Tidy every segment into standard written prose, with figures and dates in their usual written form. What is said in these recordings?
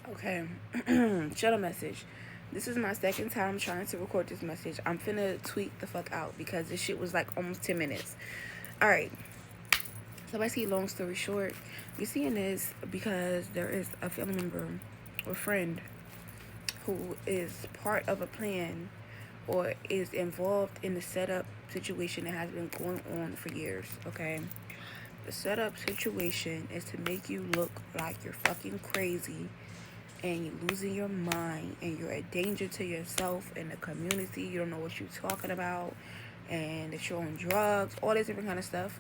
Okay. Shut a message. This is my second time trying to record this message. I'm finna tweet the fuck out because this shit was like almost 10 minutes. Alright. So basically, long story short, you're seeing this because there is a family member or friend who is part of a plan or is involved in the setup situation that has been going on for years, okay? The setup situation is to make you look like you're fucking crazy and you're losing your mind and you're a danger to yourself and the community. You don't know what you're talking about and that you're on drugs, all this different kind of stuff.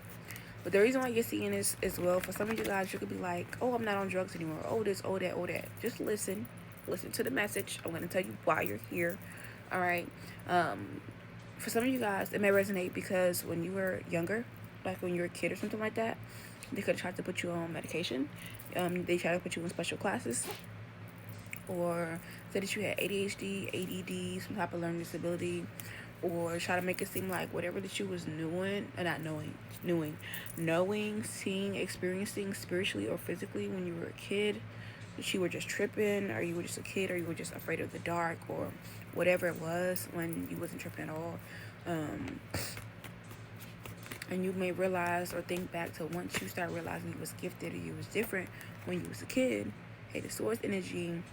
But the reason why you're seeing this as well, for some of you guys, you could be like, oh, I'm not on drugs anymore. Oh, this, oh, that, oh, that. Just listen. Listen to the message. I'm going to tell you why you're here. All right. Um, for some of you guys, it may resonate because when you were younger, like when you were a kid or something like that, they could have tried to put you on medication. They tried to put you in special classes or said that you had ADHD, ADD, some type of learning disability, or try to make it seem like whatever that you was doing, not knowing, seeing, experiencing spiritually or physically when you were a kid, that you were just tripping, or you were just a kid, or you were just afraid of the dark, or whatever it was when you wasn't tripping at all. Um, and you may realize or think back to once you start realizing you was gifted or you was different when you was a kid. Hey, the source energy,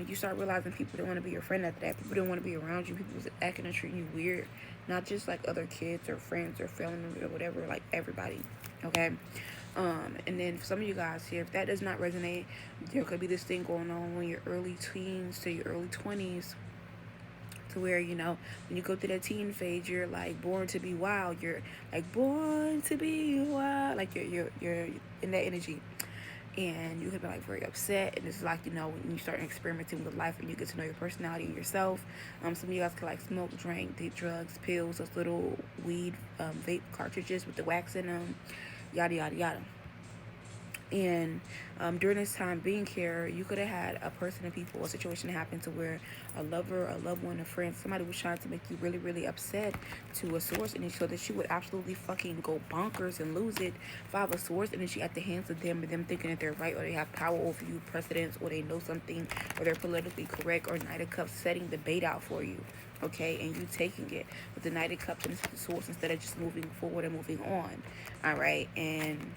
you start realizing people don't want to be your friend after that. People don't want to be around you. People was acting and treating you weird. Not just like other kids or friends or family members or whatever, like everybody. Okay? And then for some of you guys here, if that does not resonate, there could be this thing going on when your early teens to your early 20s, to where, when you go through that teen phase, you're like born to be wild. You're like born to be wild. Like you're in that energy, and you could be like very upset, and it's like, when you start experimenting with life and you get to know your personality and yourself. Some of you guys could like smoke, drink, did drugs, pills, those little weed vape cartridges with the wax in them, yada yada yada. And during this time being here, you could have had a person, a people, a situation happen to where a lover, a loved one, a friend, somebody was trying to make you really, really upset to a source energy so that you would absolutely fucking go bonkers and lose it. Five, a source energy at the hands of them, and them thinking that they're right or they have power over you, precedence, or they know something, or they're politically correct, or Knight of Cups setting the bait out for you. Okay, and you taking it with the Knight of Cups and the source instead of just moving forward and moving on. All right, and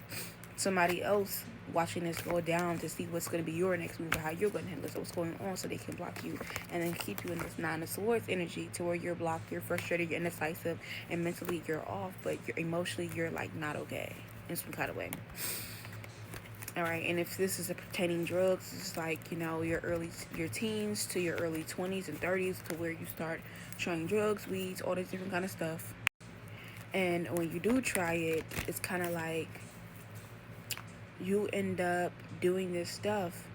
somebody else watching this go down to see what's going to be your next move or how you're going to handle what's going on so they can block you and then keep you in this nine of swords energy to where you're blocked, you're frustrated, you're indecisive, and mentally you're off, but you're emotionally you're like not okay in some kind of way. All right, and if this is a pertaining drugs, it's like your teens to your early 20s and 30s to where you start trying drugs, weeds, all this different kind of stuff. And when you do try it, it's kind of like you end up doing this stuff,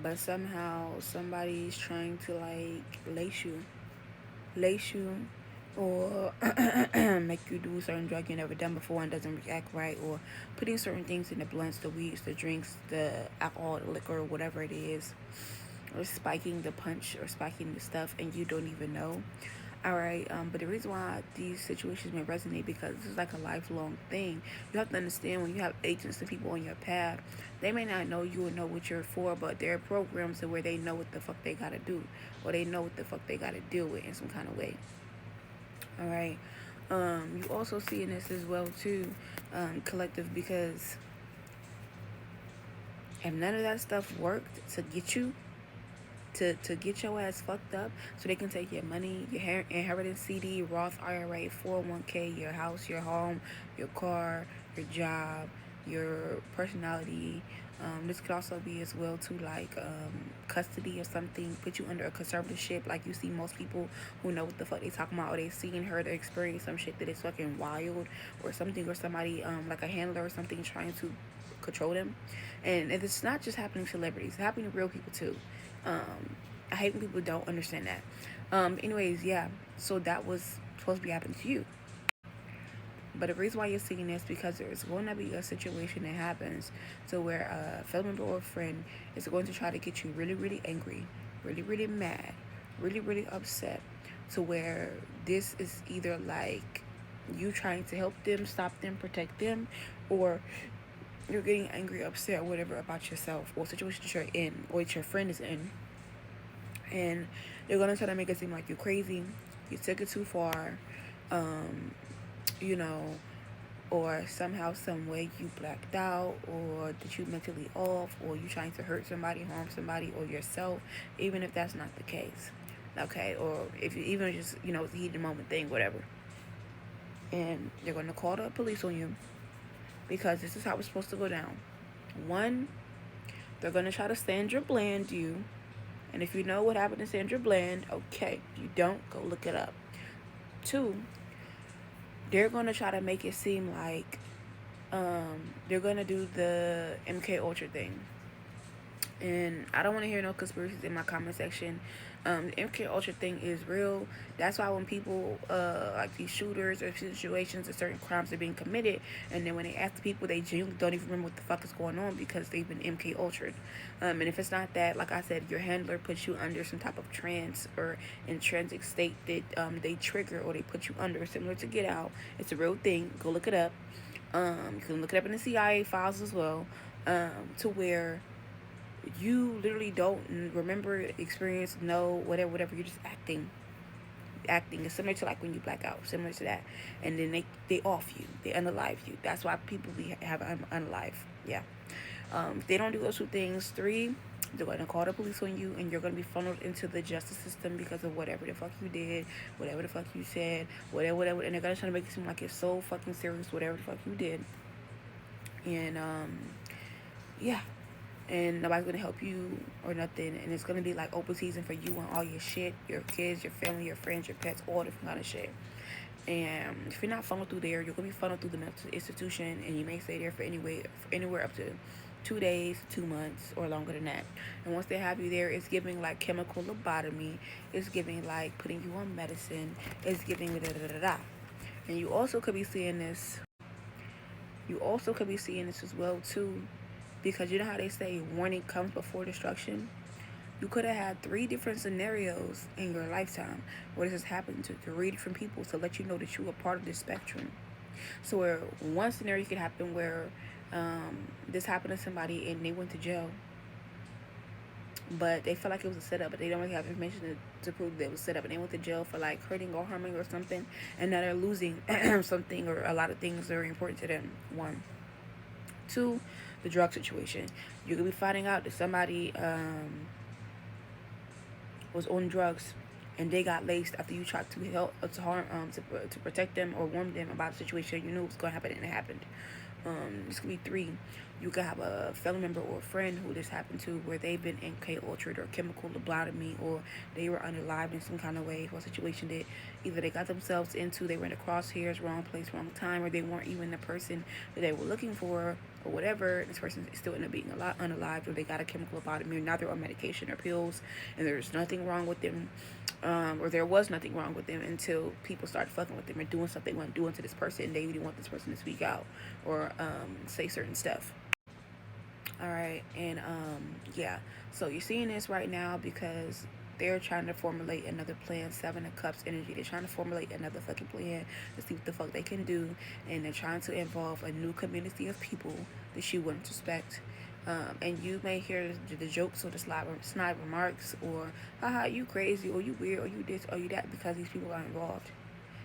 but somehow somebody's trying to like lace you, or make you do certain drug you never done before and doesn't react right, or putting certain things in the blunts, the weeds, the drinks, the alcohol, the liquor, whatever it is, or spiking the punch or spiking the stuff, and you don't even know. All right, but the reason why these situations may resonate because this is like a lifelong thing. You have to understand when you have agents and people on your path, they may not know you or know what you're for, but there are programs where they know what the fuck they gotta do, or they know what the fuck they gotta deal with in some kind of way. All right, you also see in this as well too, collective, because if none of that stuff worked to get you to get your ass fucked up so they can take your money, your inheritance CD, Roth IRA, 401k, your house, your home, your car, your job, your personality. This could also be as well to like custody or something, put you under a conservatorship, like you see most people who know what the fuck they talking about, or they seen, heard, or experienced some shit that is fucking wild or something, or somebody like a handler or something trying to control them. And it's not just happening to celebrities, it's happening to real people too. I hate when people don't understand that. Anyways, yeah. So that was supposed to be happening to you. But the reason why you're seeing this because there's going to be a situation that happens to where a family member or a friend is going to try to get you really, really angry, really, really mad, really, really upset, to where this is either like you trying to help them, stop them, protect them, or you're getting angry, upset, or whatever about yourself or situation that you're in or that your friend is in, and they're gonna try to make it seem like you're crazy, you took it too far, um, you know, or somehow, some way you blacked out, or that you mentally off, or you trying to hurt somebody, harm somebody, or yourself, even if that's not the case. Okay, or if you even just, it's a heated moment thing, whatever. And they're gonna call the police on you because this is how it's supposed to go down. One, they're gonna try to Sandra Bland you. And if you know what happened to Sandra Bland, okay. If you don't, go look it up. Two, they're gonna try to make it seem like they're gonna do the MK Ultra thing. And I don't want to hear no conspiracies in my comment section. The MK Ultra thing is real. That's why when people like these shooters or situations or certain crimes are being committed, and then when they ask the people, they genuinely don't even remember what the fuck is going on because they've been MK Ultra'd. And if it's not that, like I said, your handler puts you under some type of trance or intrinsic state that they trigger or they put you under, similar to Get Out. It's a real thing. Go look it up. You can look it up in the CIA files as well. To where you literally don't remember, experience, know, whatever. You're just acting is similar to like when you black out, similar to that. And then they off you, they unalive you. That's why people have unalive. Yeah. If they don't do those two things, three, they're going to call the police on you, and you're going to be funneled into the justice system because of whatever the fuck you did, whatever the fuck you said, whatever, and they're going to try to make it seem like it's so fucking serious, whatever the fuck you did. And yeah, and nobody's gonna help you or nothing, and it's gonna be like open season for you and all your shit, your kids, your family, your friends, your pets, all different kind of shit. And if you're not funneled through there, you're gonna be funneled through the mental institution, and you may stay there for anywhere up to 2 days, 2 months, or longer than that. And once they have you there, it's giving like chemical lobotomy, it's giving like putting you on medicine, it's giving da da da da. And you also could be seeing this. You also could be seeing this as well too, because you know how they say warning comes before destruction. You could have had 3 different scenarios in your lifetime where this has happened to 3 different people to let you know that you are part of this spectrum. So where one scenario could happen where this happened to somebody and they went to jail, but they felt like it was a setup, but they don't really have information to prove that it was set up, and they went to jail for like hurting or harming or something, and now they're losing something or a lot of things that are important to them. 1. 2, the drug situation. You could be finding out that somebody was on drugs and they got laced after you tried to help to harm to protect them or warn them about the situation. You knew it was going to happen and it happened. This could be 3. You could have a family member or a friend who this happened to, where they've been MK Ultra or chemical lobotomy, or they were unalived in some kind of way for a situation that either they got themselves into, they were in the crosshairs, wrong place, wrong time, or they weren't even the person that they were looking for, or whatever. This person still ended up being unalived, or they got a chemical lobotomy, or now they're on medication or pills, and there's nothing wrong with them. Or there was nothing wrong with them until people started fucking with them and doing something they weren't doing to this person, and they didn't want this person to speak out or say certain stuff. All right, and yeah, so you're seeing this right now because they're trying to formulate another plan. 7 of Cups energy. They're trying to formulate another fucking plan to see what the fuck they can do, and they're trying to involve a new community of people that you wouldn't suspect. And you may hear the jokes or the snide remarks, or haha, you crazy, or you weird, or you this, or you that, because these people are involved.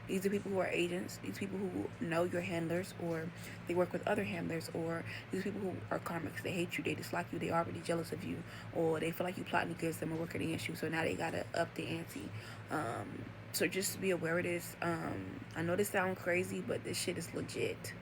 These are people who are agents. These people who know your handlers, or they work with other handlers, or these people who are karmics. They hate you, they dislike you, they already jealous of you, or they feel like you plotting against them or working against you. So now they gotta up the ante. So just be aware of this. I know this sounds crazy, but this shit is legit.